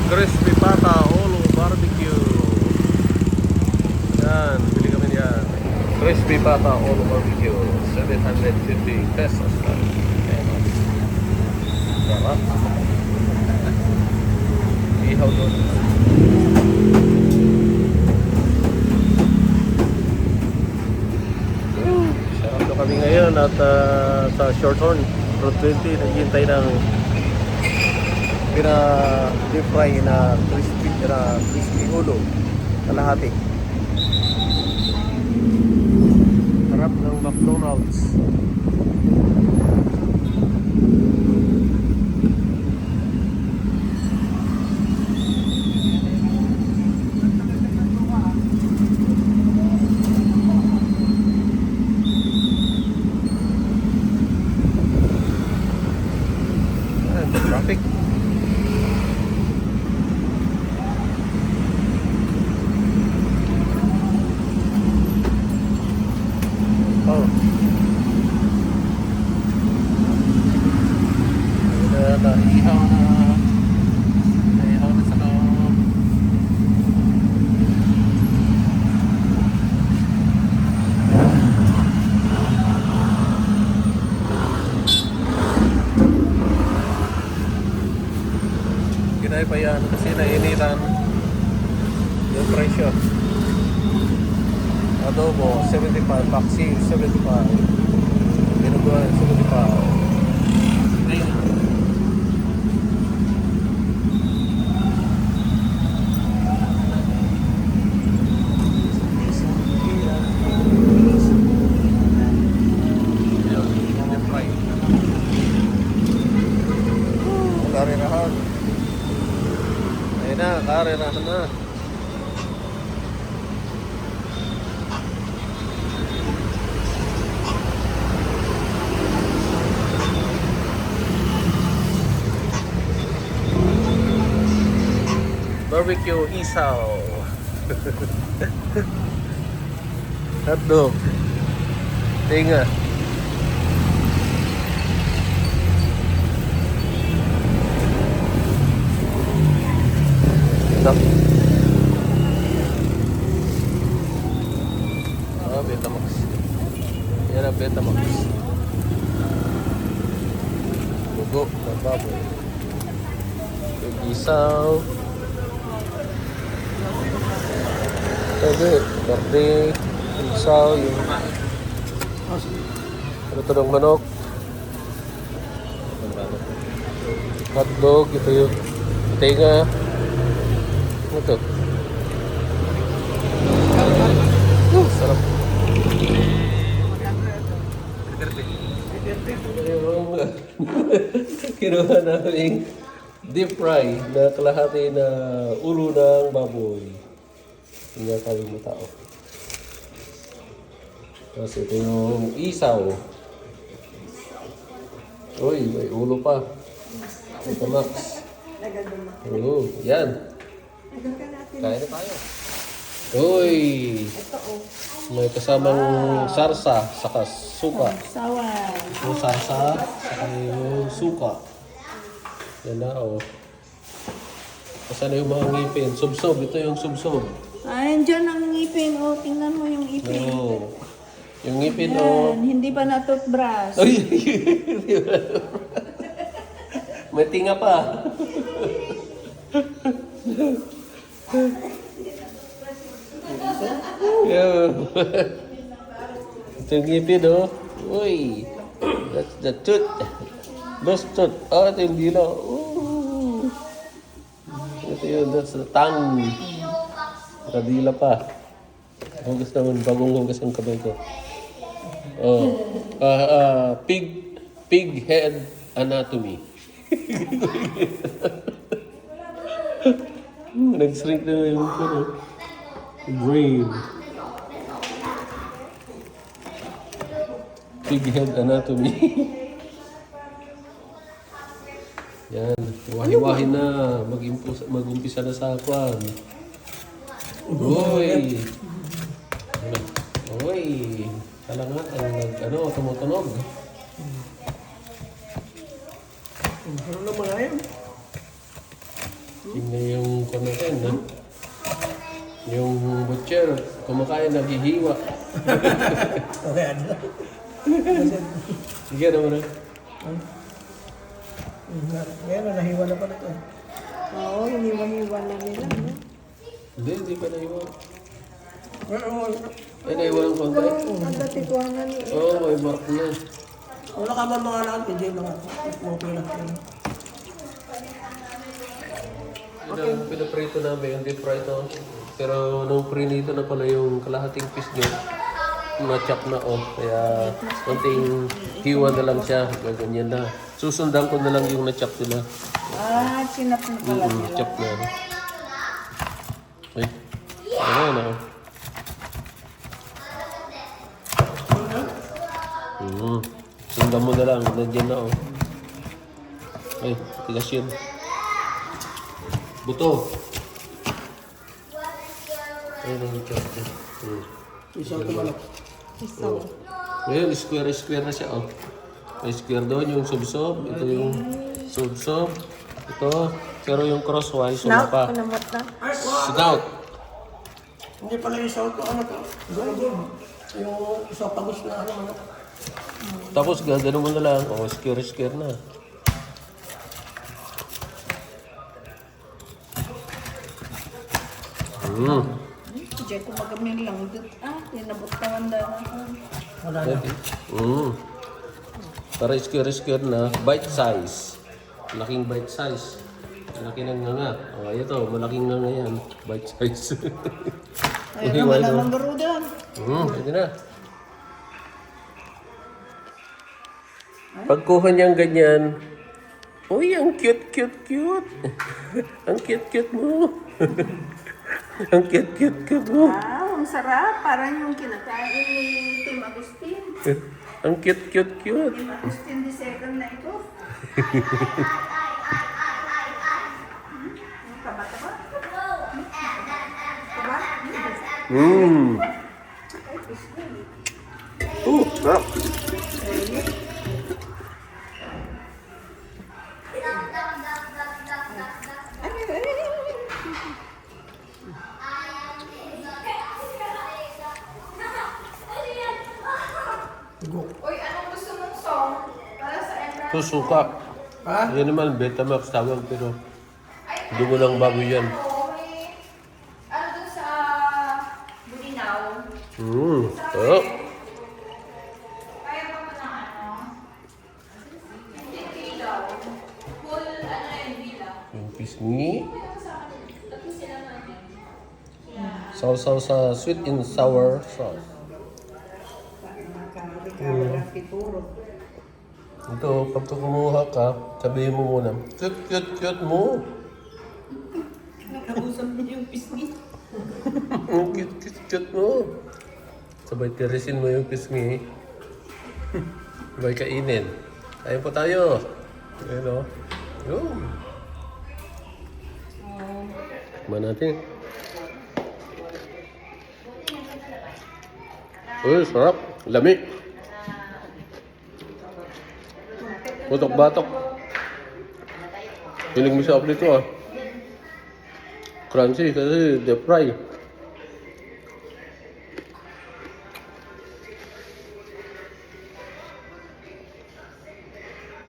Crispy Pata Olo Barbecue. Yan, bili kami niyan. Crispy Pata Olo Barbecue, 750 pesos lang. Ayan. Sarap. Ihaw doon. Sarap na kami ngayon at sa Shorthorn Road 20, naghihintay ng deep fry na crispy ulo kalahati. Sarap ng McDonald's. Traffic. Oh. Naihaw na sa loob. Ginay pa yan kasi nainitan yung presyo. Adobo 75, paksi 75, binuguan 75. Karerahan. Ayun na, karerahan na. Barbecue isaw. Hotdog. Tinga. Ito. Betamax. Yan ang Betamax. Dugo ng baboy. Isaw. Karne, isaw, yung ito ng manok, hotdog, ito yung tinga, ito. Sarap. Kinuha namin deep fry na kalahati na ulo ng baboy. Hindi kami mo tao. Tapos ito yung isaw. Uy, may ulo pa. Ito Max. Oo, yan. Kain na tayo. Uy! May kasamang sarsa, saka suka. Sawa. Yung sarsa, saka yung suka. Yan na, oh. Kasana yung mga ngipin. Subsob, ito yung subsob. Ay, dyan ang ngipin. O, tingnan mo yung ngipin. Oo. Yung ngipin, Yan, oh. hindi pa na-toothbrush. Ay, may tinga pa. Ito yung ngipin, oh. Uy. That's the tooth. Those tooth. Oh, ito yung dila. Ooh. Ito yun, that's the tongue. Nakadila pa. Hugas naman, bagong hugas ang kamay ko. Oh. Pig head anatomy. Nag-shrink na yung brain. Pig head anatomy. Yan, wahi-wahi na. Mag-umpisa na sa kwan. Uy! Uy! Kalangan ang tumutunog. Ano na mga yan? Tingnan yung kumain, ha? Yung butcher, kumakain, naghihiwa. Okay, ano? Sige naman na. Ngayon, nahiwa na pala ito. Oo, hiniwa-hiwa na nila. No? Hindi pa nahiwa. Wala Ay, nahiwa ng konti. Ang datikuangan ni Oo, may bark na. ka ba mga lahat? Hindi lang. Okay lang. Yung pinaprito namin, yung deep fry ito. Pero nung prinito na pala yung kalahating piece nyo, na-chop na kaya konting hiwa na lang siya, ganyan na. Susundan ko na lang yung na-chop nila. Ah, sinap na pala nila. Chop na. Ay, ano na. Sundan mo na lang, nandiyan na Ay, tigas yun. Buto. Ayun ang chop niya. Isang tumalak. Isaw. Ngayon, square na siya, May square doon, yung subsob. Ito yung subsob. Ito. Pero yung crosswise, wala Snout, pa. panamot na. Snout. Hindi pala yung sound ko, ano to? Gano'n. Yung isopagos na ano. Tapos gagano mo na lang. Square na. Diyan ko magaming lang dito. Ah, tinabot ka wanda na. Wala na. Para square na. Bite size. Malaking bite size. Malaki ng nga. Ito. Malaking nga yan. Bite size. Ayun naman naman garuda. Pwede na. Pagkuha niyang ganyan, uy, ang cute. Ang cute mo. Ang cute mo. Ah, ang sarap. Parang yung kinakain ni Tim Agustin. Ang cute. Tim Agustin the second na ito. Taba-taba? Taba? Sarap. Uy, anong gusto mong song? Para sa entrance. Susuka. Ha? Yan naman, Betamax tawag, pero hindi mo lang bago yan. May, ano dun sa Bulinaw? Kaya pa mo ng ano? Hindi daw. Full, ano yun, villa. Yung pisngi. Sausaw sa sweet and sour sauce. Nakakawala pituro. Ito, pag kumuha ka, sabihin mo muna, cute mo. Nakausap niyo yung pisngi. Ang cute mo. Sabay tirisin mo yung pisngi. Sabay kainin. Kain po tayo. Ayun Yun. Tikman natin. Uy, sarap. Lami. Putok-batok. Hiling mo sa nito Crunchy kasi deep fry.